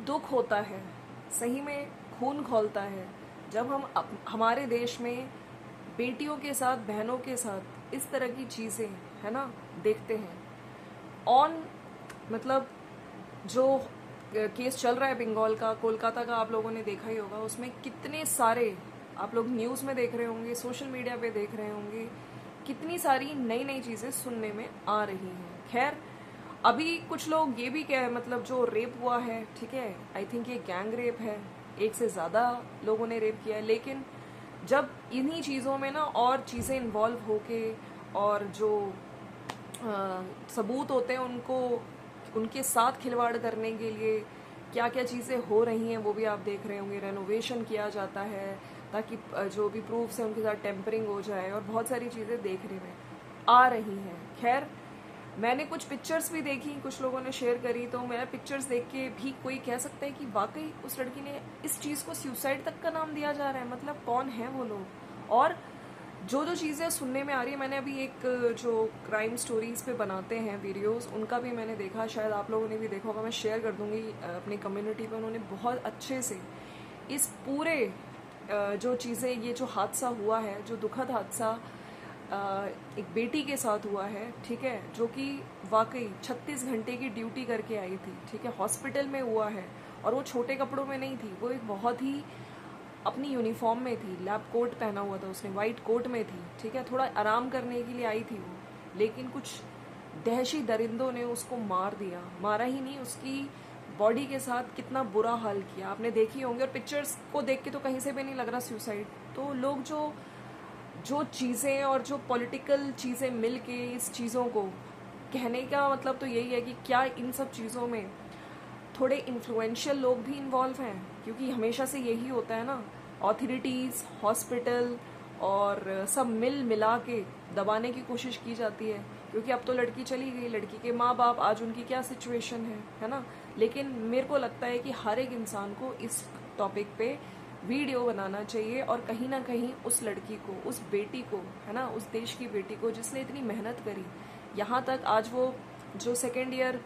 दुख होता है, सही में खून खौलता है जब हम हमारे देश में बेटियों के साथ, बहनों के साथ इस तरह की चीज़ें, है ना, देखते हैं। ऑन मतलब जो केस चल रहा है बंगाल का, कोलकाता का, आप लोगों ने देखा ही होगा। उसमें कितने सारे आप लोग न्यूज़ में देख रहे होंगे, सोशल मीडिया पे देख रहे होंगे, कितनी सारी नई नई चीज़ें सुनने में आ रही हैं। खैर, अभी कुछ लोग ये भी कह मतलब जो रेप हुआ है, ठीक है, आई थिंक ये गैंग रेप है, एक से ज़्यादा लोगों ने रेप किया है। लेकिन जब इन्हीं चीज़ों में ना और चीज़ें इन्वॉल्व होके और जो सबूत होते हैं उनको उनके साथ खिलवाड़ करने के लिए क्या क्या चीज़ें हो रही हैं वो भी आप देख रहे होंगे। रेनोवेशन किया जाता है ताकि जो भी प्रूफ्स हैं उनके साथ टेम्परिंग हो जाए, और बहुत सारी चीज़ें देखने में आ रही हैं। खैर, मैंने कुछ पिक्चर्स भी देखी, कुछ लोगों ने शेयर करी, तो मेरा पिक्चर्स देख के भी कोई कह सकता है कि वाकई उस लड़की ने इस चीज़ को सुसाइड तक का नाम दिया जा रहा है। मतलब कौन है वो लोग? और जो जो चीज़ें सुनने में आ रही है, मैंने अभी एक जो क्राइम स्टोरीज पे बनाते हैं वीडियोस, उनका भी मैंने देखा, शायद आप लोगों ने भी देखा होगा, मैं शेयर कर दूंगी अपनी कम्युनिटी पे। उन्होंने बहुत अच्छे से इस पूरे जो चीज़ें, ये जो हादसा हुआ है, जो दुखद हादसा एक बेटी के साथ हुआ है, ठीक है, जो कि वाकई 36 घंटे की ड्यूटी करके आई थी, ठीक है, हॉस्पिटल में हुआ है, और वो छोटे कपड़ों में नहीं थी, वो एक बहुत ही अपनी यूनिफॉर्म में थी, लैब कोट पहना हुआ था उसने, वाइट कोट में थी, ठीक है, थोड़ा आराम करने के लिए आई थी वो। लेकिन कुछ दहशी दरिंदों ने उसको मार दिया, मारा ही नहीं, उसकी बॉडी के साथ कितना बुरा हाल किया आपने देखी होंगे। और पिक्चर्स को देख के तो कहीं से भी नहीं लग रहा सुसाइड। तो लोग जो जो चीज़ें और जो पॉलिटिकल चीज़ें मिल के इस चीज़ों को, कहने का मतलब तो यही है कि क्या इन सब चीज़ों में थोड़े इन्फ्लुएंशियल लोग भी इन्वॉल्व हैं? क्योंकि हमेशा से यही होता है ना, ऑथोरिटीज़, हॉस्पिटल और सब मिल मिला के दबाने की कोशिश की जाती है। क्योंकि अब तो लड़की चली गई, लड़की के माँ बाप आज उनकी क्या सिचुएशन है ना। लेकिन मेरे को लगता है कि हर एक इंसान को इस टॉपिक पे वीडियो बनाना चाहिए, और कहीं ना कहीं उस लड़की को, उस बेटी को, है ना, उस देश की बेटी को जिसने इतनी मेहनत करी यहाँ तक, आज वो जो सेकेंड ईयर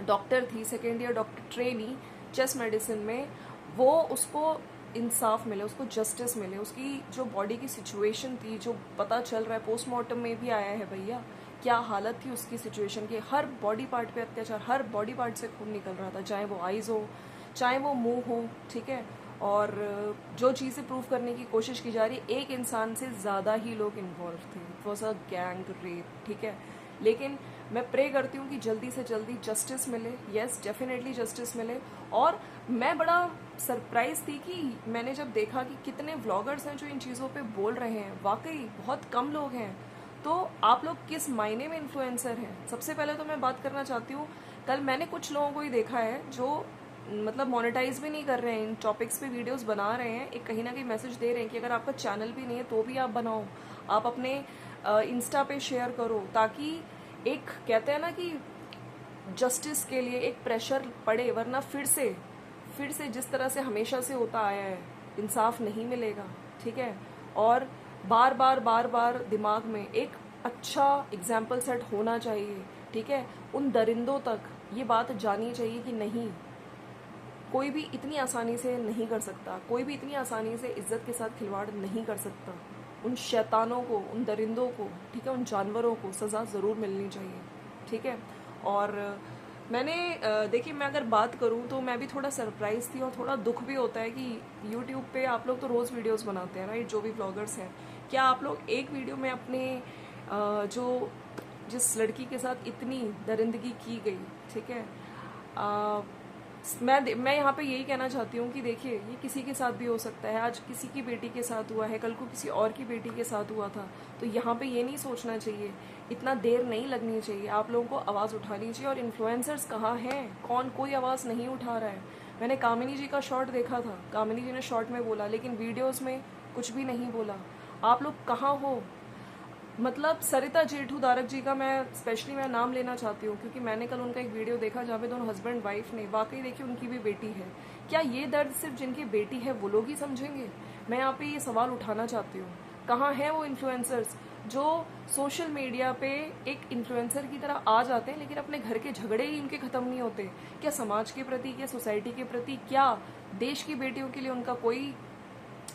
डॉक्टर थी, second year doctor trainee chest medicine में, वो उसको इंसाफ मिले, उसको जस्टिस मिले। उसकी जो बॉडी की सिचुएशन थी, जो पता चल रहा है, पोस्टमार्टम में भी आया है भैया, क्या हालत थी उसकी सिचुएशन की, हर बॉडी पार्ट पे अत्याचार, हर बॉडी पार्ट से खून निकल रहा था, चाहे वो आईज हो, चाहे वो मुंह हो, ठीक है। और जो चीज़ें प्रूव करने की कोशिश की जा रही है, एक इंसान से ज़्यादा ही लोग इन्वॉल्व थे, it was a gang rape, ठीक है। लेकिन मैं प्रे करती हूँ कि जल्दी से जल्दी जस्टिस मिले, यस डेफिनेटली जस्टिस मिले। और मैं बड़ा सरप्राइज थी कि मैंने जब देखा कि कितने व्लॉगर्स हैं जो इन चीज़ों पे बोल रहे हैं, वाकई बहुत कम लोग हैं। तो आप लोग किस मायने में इन्फ्लुएंसर हैं? सबसे पहले तो मैं बात करना चाहती हूँ, कल मैंने कुछ लोगों को ही देखा है जो मतलब मोनेटाइज भी नहीं कर रहे हैं, इन टॉपिक्स पे वीडियोस बना रहे हैं, एक कहीं ना कहीं मैसेज दे रहे हैं कि अगर आपका चैनल भी नहीं है तो भी आप बनाओ, आप अपने इंस्टा पे शेयर करो, ताकि एक कहते हैं ना कि जस्टिस के लिए एक प्रेशर पड़े, वरना फिर से जिस तरह से हमेशा से होता आया है, इंसाफ नहीं मिलेगा, ठीक है। और बार बार दिमाग में एक अच्छा एग्जाम्पल सेट होना चाहिए, ठीक है, उन दरिंदों तक ये बात जानी चाहिए कि नहीं, कोई भी इतनी आसानी से नहीं कर सकता, कोई भी इतनी आसानी से इज्जत के साथ खिलवाड़ नहीं कर सकता। उन शैतानों को, उन दरिंदों को, ठीक है, उन जानवरों को सज़ा ज़रूर मिलनी चाहिए, ठीक है। और मैंने देखिए, मैं अगर बात करूं तो मैं भी थोड़ा सरप्राइज थी, और थोड़ा दुख भी होता है कि यूट्यूब पे आप लोग तो रोज़ वीडियोस बनाते हैं, राइट, जो भी ब्लॉगर्स हैं, क्या आप लोग एक वीडियो में अपने जो जिस लड़की के साथ इतनी दरिंदगी की गई, ठीक है, मैं यहाँ पे यही कहना चाहती हूँ कि देखिए, ये किसी के साथ भी हो सकता है। आज किसी की बेटी के साथ हुआ है, कल को किसी और की बेटी के साथ हुआ था। तो यहाँ पे ये नहीं सोचना चाहिए, इतना देर नहीं लगनी चाहिए, आप लोगों को आवाज़ उठानी चाहिए। और इन्फ्लुएंसर्स कहाँ हैं? कौन? कोई आवाज़ नहीं उठा रहा है। मैंने कामिनी जी का शॉर्ट देखा था, कामिनी जी ने शॉर्ट में बोला, लेकिन वीडियोज़ में कुछ भी नहीं बोला। आप लोग कहाँ हो? मतलब सरिता जेठू दारक जी का मैं स्पेशली मैं नाम लेना चाहती हूँ, क्योंकि मैंने कल उनका एक वीडियो देखा जहाँ पे दोनों हस्बैंड वाइफ ने, वाकई देखिए उनकी भी बेटी है। क्या ये दर्द सिर्फ जिनकी बेटी है वो लोग ही समझेंगे? मैं यहाँ पे ये सवाल उठाना चाहती हूँ, कहाँ हैं वो इन्फ्लुएंसर्स जो सोशल मीडिया पे एक इन्फ्लुएंसर की तरह आ जाते हैं, लेकिन अपने घर के झगड़े ही उनके ख़त्म नहीं होते। क्या समाज के प्रति, क्या सोसाइटी के प्रति, क्या देश की बेटियों के लिए उनका कोई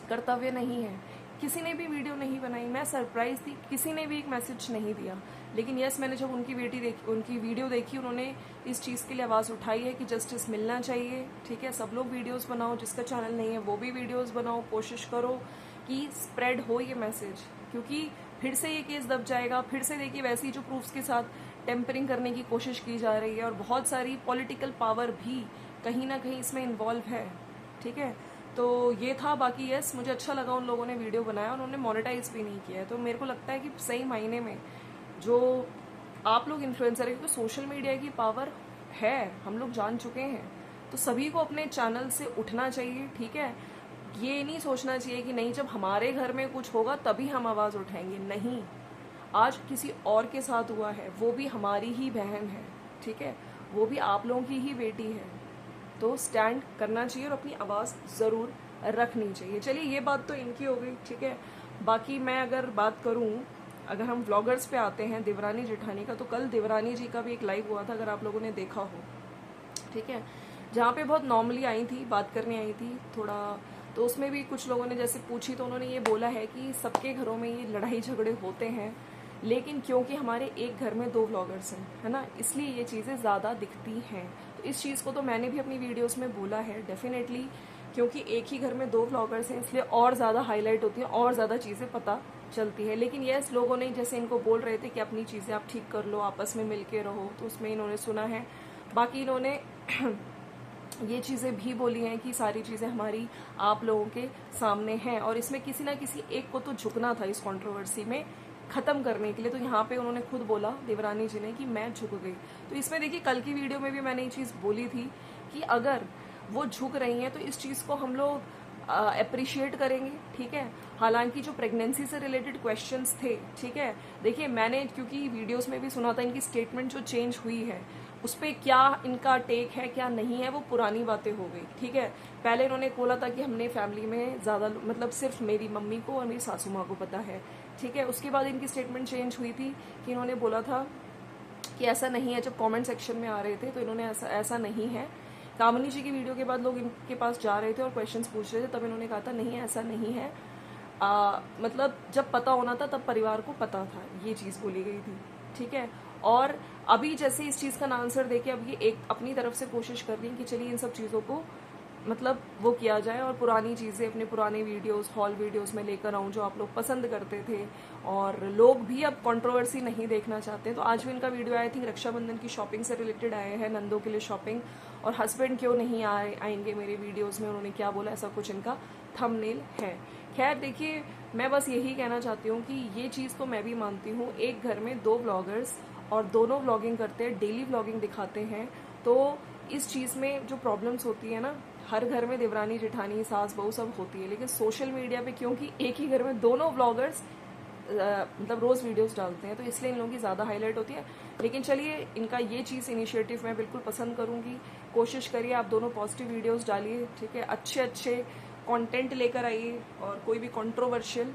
कर्तव्य नहीं है? किसी ने भी वीडियो नहीं बनाई। मैं सरप्राइज थी, किसी ने भी एक मैसेज नहीं दिया। लेकिन यस, मैंने जब उनकी वीडियो देखी, उन्होंने इस चीज़ के लिए आवाज़ उठाई है कि जस्टिस मिलना चाहिए। ठीक है, सब लोग वीडियोस बनाओ, जिसका चैनल नहीं है वो भी वीडियोस बनाओ, कोशिश करो कि स्प्रेड हो ये मैसेज, क्योंकि फिर से ये केस दब जाएगा। फिर से देखिए वैसी जो प्रूफ्स के साथ टेम्परिंग करने की कोशिश की जा रही है, और बहुत सारी पॉलिटिकल पावर भी कहीं ना कहीं इसमें इन्वॉल्व है। ठीक है, तो ये था। बाकी यस, मुझे अच्छा लगा उन लोगों ने वीडियो बनाया, उन्होंने मोनेटाइज भी नहीं किया है। तो मेरे को लगता है कि सही मायने में जो आप लोग इन्फ्लुएंसर है, क्योंकि सोशल मीडिया की पावर है, हम लोग जान चुके हैं, तो सभी को अपने चैनल से उठना चाहिए। ठीक है, ये नहीं सोचना चाहिए कि नहीं जब हमारे घर में कुछ होगा तभी हम आवाज़ उठाएंगे। नहीं, आज किसी और के साथ हुआ है, वो भी हमारी ही बहन है। ठीक है, वो भी आप लोगों की ही बेटी है। तो स्टैंड करना चाहिए और अपनी आवाज़ ज़रूर रखनी चाहिए। चलिए, ये बात तो इनकी हो गई। ठीक है, बाकी मैं अगर बात करूं, अगर हम व्लॉगर्स पे आते हैं, देवरानी जेठानी का, तो कल देवरानी जी का भी एक लाइव हुआ था, अगर आप लोगों ने देखा हो। ठीक है, जहाँ पे बहुत नॉर्मली आई थी, बात करने आई थी थोड़ा, तो उसमें भी कुछ लोगों ने जैसे पूछी, तो उन्होंने ये बोला है कि सबके घरों में ये लड़ाई झगड़े होते हैं, लेकिन क्योंकि हमारे एक घर में 2 व्लॉगर्स हैं, है ना, इसलिए ये चीज़ें ज़्यादा दिखती हैं। तो इस चीज़ को तो मैंने भी अपनी वीडियोस में बोला है डेफिनेटली, क्योंकि एक ही घर में 2 व्लॉगर्स हैं, इसलिए और ज़्यादा हाईलाइट होती है, और ज़्यादा चीज़ें पता चलती है। लेकिन यस, लोगों ने जैसे इनको बोल रहे थे कि अपनी चीज़ें आप ठीक कर लो, आपस में मिल के रहो, तो उसमें इन्होंने सुना है। बाकी इन्होंने ये चीज़ें भी बोली हैं कि सारी चीज़ें हमारी आप लोगों के सामने हैं, और इसमें किसी ना किसी एक को तो झुकना था इस कंट्रोवर्सी में ख़त्म करने के लिए। तो यहाँ पे उन्होंने खुद बोला, देवरानी जी ने, कि मैं झुक गई। तो इसमें देखिए, कल की वीडियो में भी मैंने ये चीज़ बोली थी कि अगर वो झुक रही हैं तो इस चीज़ को हम लोग अप्रिशिएट करेंगे। ठीक है, हालांकि जो प्रेगनेंसी से रिलेटेड क्वेश्चंस थे, ठीक है, देखिए मैंने क्योंकि वीडियोस में भी सुना था, इनकी स्टेटमेंट जो चेंज हुई है उस पर क्या इनका टेक है क्या नहीं है, वो पुरानी बातें हो गई। ठीक है, पहले इन्होंने बोला था कि हमने फैमिली में ज़्यादा, मतलब सिर्फ मेरी मम्मी को और मेरी सासू माँ को पता है। ठीक है, उसके बाद इनकी स्टेटमेंट चेंज हुई थी कि इन्होंने बोला था कि ऐसा नहीं है। जब कमेंट सेक्शन में आ रहे थे तो इन्होंने ऐसा नहीं है। कामनी जी की वीडियो के बाद लोग इनके पास जा रहे थे और क्वेश्चंस पूछ रहे थे, तब इन्होंने कहा था नहीं ऐसा नहीं है। मतलब जब पता होना था तब परिवार को पता था, ये चीज़ बोली गई थी। ठीक है, और अभी जैसे इस चीज़ का ना आंसर देके अब ये एक अपनी तरफ से कोशिश कर रही है कि चलिए इन सब चीज़ों को मतलब वो किया जाए, और पुरानी चीज़ें अपने पुराने वीडियोस, हॉल वीडियोस में लेकर आऊँ जो आप लोग पसंद करते थे, और लोग भी अब कंट्रोवर्सी नहीं देखना चाहते। तो आज भी इनका वीडियो आई थिंक रक्षाबंधन की शॉपिंग से रिलेटेड आए हैं, नंदों के लिए शॉपिंग, और हस्बैंड क्यों नहीं आएंगे मेरे वीडियोज़ में, उन्होंने क्या बोला, ऐसा कुछ इनका थंबनेल है। खैर देखिए, मैं बस यही कहना चाहती हूँ कि ये चीज़ तो मैं भी मानती हूँ, एक घर में 2 व्लॉगर्स और दोनों व्लॉगिंग करते हैं, डेली व्लॉगिंग दिखाते हैं, तो इस चीज़ में जो प्रॉब्लम्स होती है ना, हर घर में देवरानी जेठानी सास बहू सब होती है, लेकिन सोशल मीडिया पे क्योंकि एक ही घर में दोनों व्लॉगर्स मतलब रोज़ वीडियोस डालते हैं, तो इसलिए इन लोगों की ज़्यादा हाईलाइट होती है। लेकिन चलिए, इनका ये चीज़ इनिशिएटिव मैं बिल्कुल पसंद करूँगी। कोशिश करिए आप दोनों पॉजिटिव वीडियोस डालिए। ठीक है, अच्छे अच्छे कंटेंट लेकर आइए, और कोई भी कंट्रोवर्शियल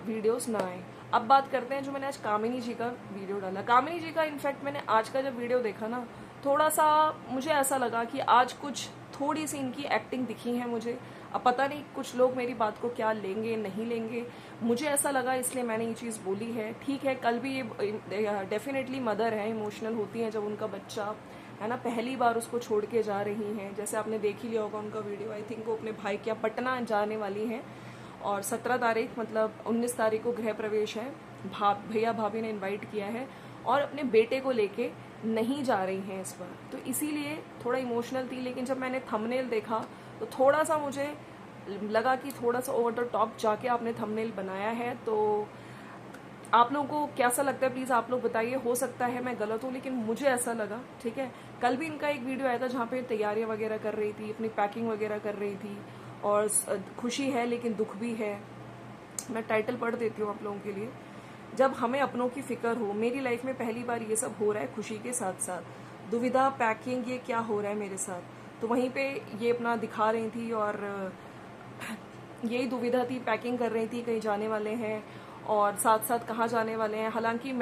वीडियोस ना आए। अब बात करते हैं जो मैंने आज कामिनी जी का वीडियो डाला। कामिनी जी का इनफैक्ट मैंने आज का जब वीडियो देखा ना, थोड़ा सा मुझे ऐसा लगा कि आज कुछ थोड़ी सी इनकी एक्टिंग दिखी है मुझे। अब पता नहीं कुछ लोग मेरी बात को क्या लेंगे नहीं लेंगे, मुझे ऐसा लगा इसलिए मैंने ये चीज़ बोली है। ठीक है, कल भी ये डेफिनेटली मदर है, इमोशनल होती हैं जब उनका बच्चा है ना पहली बार उसको छोड़ के जा रही हैं। जैसे आपने देख ही लिया होगा उनका वीडियो, आई थिंक वो अपने भाई के यहाँ पटना जाने वाली हैं, और 17 तारीख मतलब 19 तारीख को गृह प्रवेश है। भैया भाभी ने इनवाइट किया है, और अपने बेटे को लेके नहीं जा रही हैं इस बार, तो इसीलिए थोड़ा इमोशनल थी। लेकिन जब मैंने थंबनेल देखा तो थोड़ा सा मुझे लगा कि थोड़ा सा ओवर द टॉप जाके आपने थंबनेल बनाया है। तो आप लोगों को कैसा लगता है प्लीज़ आप लोग बताइए। हो सकता है मैं गलत हूँ, लेकिन मुझे ऐसा लगा। ठीक है, कल भी इनका एक वीडियो आया था जहाँ पे तैयारियाँ वगैरह कर रही थी, अपनी पैकिंग वगैरह कर रही थी, और खुशी है लेकिन दुख भी है। मैं टाइटल पढ़ देती हूँ आप लोगों के लिए। जब हमें अपनों की फिक्र हो, मेरी लाइफ में पहली बार ये सब हो रहा है खुशी के साथ साथ, दुविधा पैकिंग ये क्या हो रहा है मेरे साथ। तो वहीं पे ये अपना दिखा रही थी, और यही दुविधा थी, पैकिंग कर रही थी, कहीं जाने वाले हैं, और साथ साथ कहाँ जाने वाले हैं। हालांकि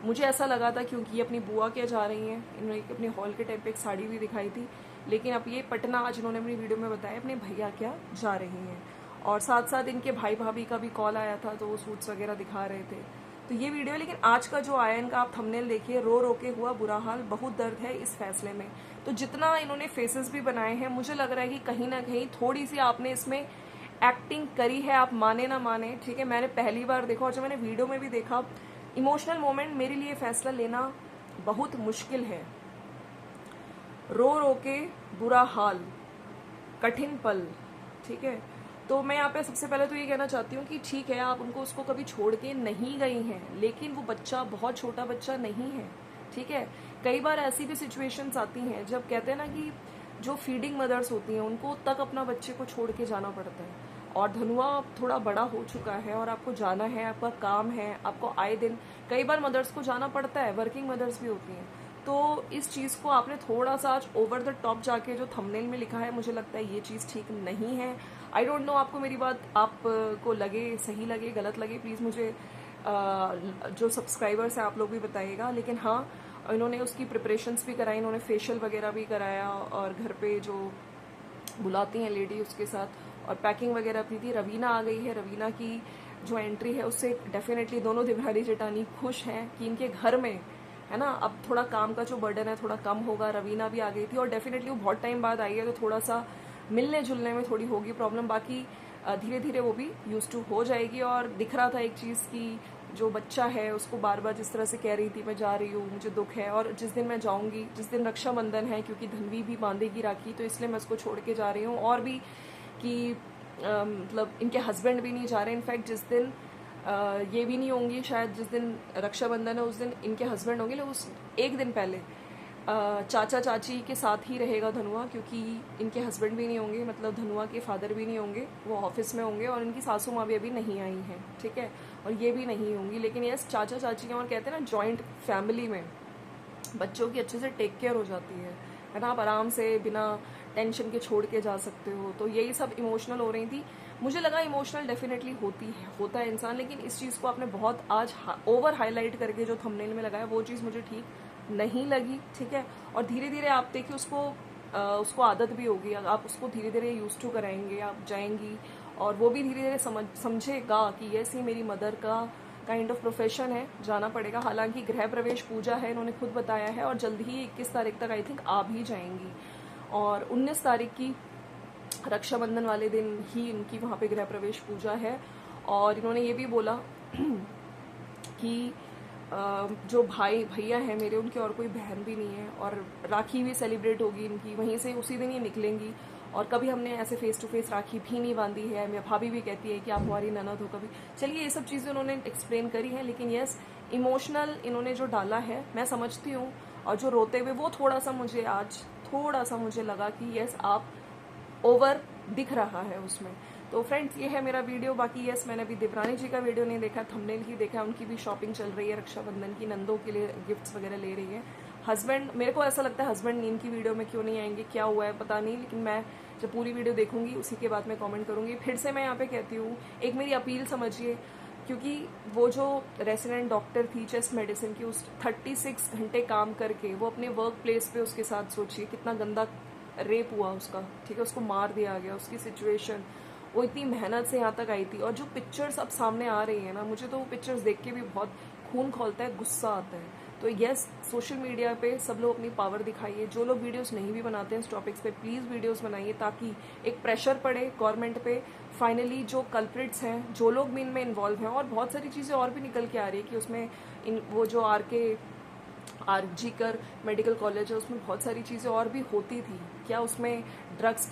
मुझे ऐसा लगा था क्योंकि ये अपनी बुआ के जा रही हैं, इन्होंने अपने हॉल के टाइम पे एक साड़ी भी दिखाई थी, लेकिन अब ये पटना आज इन्होंने अपनी वीडियो में बताया अपने भैया क्या जा रही हैं। और साथ साथ इनके भाई भाभी का भी कॉल आया था, तो वो सूट्स वगैरह दिखा रहे थे। तो ये वीडियो, लेकिन आज का जो आया इनका आप थंबनेल देखिए, रो रो के हुआ बुरा हाल, बहुत दर्द है इस फैसले में। तो जितना इन्होंने फेसेस भी बनाए हैं, मुझे लग रहा है कि कहीं ना कहीं थोड़ी सी आपने इसमें एक्टिंग करी है, आप माने ना माने, ठीक है। मैंने पहली बार देखा और जब मैंने वीडियो में भी देखा, इमोशनल मोमेंट, मेरे लिए फैसला लेना बहुत मुश्किल है। रो रो के बुरा हाल, कठिन पल, ठीक है। तो मैं यहाँ पे सबसे पहले तो ये कहना चाहती हूँ कि ठीक है, आप उनको उसको कभी छोड़ के नहीं गई हैं, लेकिन वो बच्चा बहुत छोटा बच्चा नहीं है, ठीक है। कई बार ऐसी भी सिचुएशंस आती हैं जब कहते हैं ना कि जो फीडिंग मदर्स होती हैं उनको तक अपना बच्चे को छोड़ के जाना पड़ता है। और धनुआ थोड़ा बड़ा हो चुका है और आपको जाना है, आपका काम है, आपको आए दिन कई बार मदर्स को जाना पड़ता है, वर्किंग मदर्स भी होती हैं। तो इस चीज़ को आपने थोड़ा सा आज ओवर द टॉप जाके जो थंबनेल में लिखा है, मुझे लगता है ये चीज़ ठीक नहीं है। आई डोंट नो आपको मेरी बात आपको लगे, सही लगे, गलत लगे, प्लीज़ मुझे जो सब्सक्राइबर्स हैं आप लोग भी बताइएगा। लेकिन हाँ, इन्होंने उसकी प्रिपरेशंस भी कराई, इन्होंने फेशियल वगैरह भी कराया और घर पे जो बुलाती हैं लेडी उसके साथ, और पैकिंग वगैरह भी थी। रवीना आ गई है, रवीना की जो एंट्री है उससे डेफिनेटली दोनों देवरानी जेठानी खुश हैं कि इनके घर में, है ना, अब थोड़ा काम का जो बर्डन है थोड़ा कम होगा। रवीना भी आ गई थी और डेफिनेटली वो बहुत टाइम बाद आई है, तो थोड़ा सा मिलने जुलने में थोड़ी होगी प्रॉब्लम, बाकी धीरे धीरे वो भी यूज टू हो जाएगी। और दिख रहा था एक चीज़ की जो बच्चा है उसको बार बार जिस तरह से कह रही थी मैं जा रही हूँ, मुझे दुख है, और जिस दिन मैं जाऊँगी, जिस दिन रक्षाबंधन है, क्योंकि धनवी भी बांधेगी राखी, तो इसलिए मैं उसको छोड़ के जा रही हूँ। और भी कि मतलब इनके हस्बैंड भी नहीं जा रहे, इनफैक्ट जिस दिन ये भी नहीं होंगी, शायद जिस दिन रक्षाबंधन है उस दिन इनके हस्बैंड होंगे, लेकिन उस एक दिन पहले चाचा चाची के साथ ही रहेगा धनुआ, क्योंकि इनके हस्बैंड भी नहीं होंगे, मतलब धनुआ के फादर भी नहीं होंगे, वो ऑफिस में होंगे, और इनकी सासू माँ भी अभी नहीं आई हैं, ठीक है, और ये भी नहीं होंगी। लेकिन यस, चाचा चाची हैं, और कहते हैं ना जॉइंट फैमिली में बच्चों की अच्छे से टेक केयर हो जाती है ना, आप आराम से बिना टेंशन के छोड़ के जा सकते हो। तो यही सब इमोशनल हो रही थी। मुझे लगा इमोशनल डेफिनेटली होता है इंसान, लेकिन इस चीज़ को आपने बहुत आज ओवर हाईलाइट करके जो थंबनेल में लगाया, वो चीज़ मुझे ठीक नहीं लगी, ठीक है। और धीरे धीरे आप देखिए उसको आदत भी होगी, आप उसको धीरे धीरे यूज टू कराएंगे, आप जाएंगी, और वो भी धीरे धीरे समझेगा कि यस, ये मेरी मदर का काइंड ऑफ प्रोफेशन है, जाना पड़ेगा। हालांकि गृह प्रवेश पूजा है, इन्होंने खुद बताया है, और जल्दी ही 21 तारीख तक आई थिंक आ भी जाएंगी, और 19 तारीख की रक्षाबंधन वाले दिन ही इनकी वहाँ पे गृह प्रवेश पूजा है। और इन्होंने ये भी बोला कि जो भैया हैं मेरे, उनके और कोई बहन भी नहीं है, और राखी भी सेलिब्रेट होगी इनकी, वहीं से उसी दिन ही निकलेंगी। और कभी हमने ऐसे फेस टू फेस राखी भी नहीं बांधी है, मेरी भाभी भी कहती है कि आप हमारी ननद हो कभी। चलिए, ये सब चीज़ें उन्होंने एक्सप्लेन करी है, लेकिन यस, इमोशनल इन्होंने जो डाला है मैं समझती हूँ, और जो रोते हुए वो थोड़ा सा मुझे लगा कि यस, आप ओवर दिख रहा है उसमें। तो फ्रेंड्स, ये है मेरा वीडियो। बाकी यस, मैंने अभी देवरानी जी का वीडियो नहीं देखा, थंबनेल ही देखा, उनकी भी शॉपिंग चल रही है रक्षाबंधन की, नंदों के लिए गिफ्ट्स वगैरह ले रही है। हस्बैंड, मेरे को ऐसा लगता है हस्बैंड इनकी वीडियो में क्यों नहीं आएंगे, क्या हुआ है पता नहीं, लेकिन मैं जब पूरी वीडियो देखूंगी उसी के बाद मैं कमेंट करूंगी। फिर से मैं यहाँ पे कहती हूँ, एक मेरी अपील समझिए, क्योंकि वो जो रेसिडेंट डॉक्टर थी चेस्ट मेडिसिन की, उस 36 घंटे काम करके वो अपने वर्क प्लेस पे उसके साथ, सोचिए कितना गंदा रेप हुआ उसका, ठीक है, उसको मार दिया गया, उसकी सिचुएशन, वो इतनी मेहनत से यहाँ तक आई थी। और जो पिक्चर्स अब सामने आ रही है ना, मुझे तो वो पिक्चर्स देख के भी बहुत खून खौलता है, गुस्सा आता है। तो यस, सोशल मीडिया पे सब लोग अपनी पावर दिखाइए। जो लोग वीडियोस नहीं भी बनाते हैं इस टॉपिक्स पे, प्लीज़ वीडियोस बनाइए, ताकि एक प्रेशर पड़े गवर्नमेंट पे। फाइनली जो कल्प्रिट्स हैं, जो लोग भी इनमें इन्वॉल्व हैं, और बहुत सारी चीज़ें और भी निकल के आ रही है कि उसमें वो जो आरजीकर मेडिकल कॉलेज है, उसमें बहुत सारी चीज़ें और भी होती थी क्या, उसमें ड्रग्स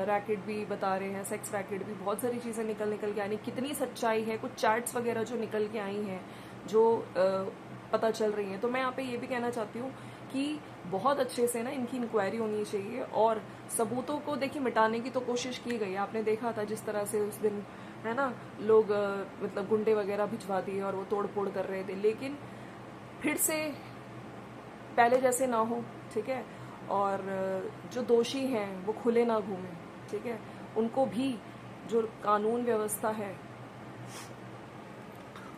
रैकेट भी बता रहे हैं, सेक्स रैकेट भी, बहुत सारी चीज़ें निकल के आनी, कितनी सच्चाई है, कुछ चैट्स वगैरह जो निकल के आई हैं, जो पता चल रही हैं। तो मैं यहाँ पे ये भी कहना चाहती हूँ कि बहुत अच्छे से ना इनकी इंक्वायरी होनी चाहिए, और सबूतों को देखिए मिटाने की तो कोशिश की गई। आपने देखा था जिस तरह से उस दिन, है ना, लोग मतलब गुंडे वगैरह भिजवा दिए और वो तोड़ फोड़ कर रहे थे, लेकिन फिर से पहले जैसे ना हो, ठीक है। और जो दोषी हैं वो खुले ना घूमें, ठीक है, उनको भी जो कानून व्यवस्था है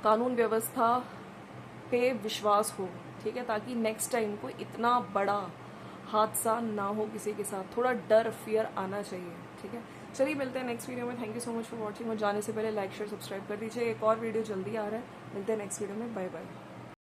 कानून व्यवस्था पे विश्वास हो, ठीक है, ताकि नेक्स्ट टाइम को इतना बड़ा हादसा ना हो किसी के साथ। थोड़ा डर, फियर आना चाहिए, ठीक है। चलिए मिलते हैं नेक्स्ट वीडियो में। Thank you so much for watching. और जाने से पहले लाइक शेयर सब्सक्राइब कर दीजिए। एक और वीडियो जल्दी आ रहा है। मिलते हैं नेक्स्ट वीडियो में। Bye bye.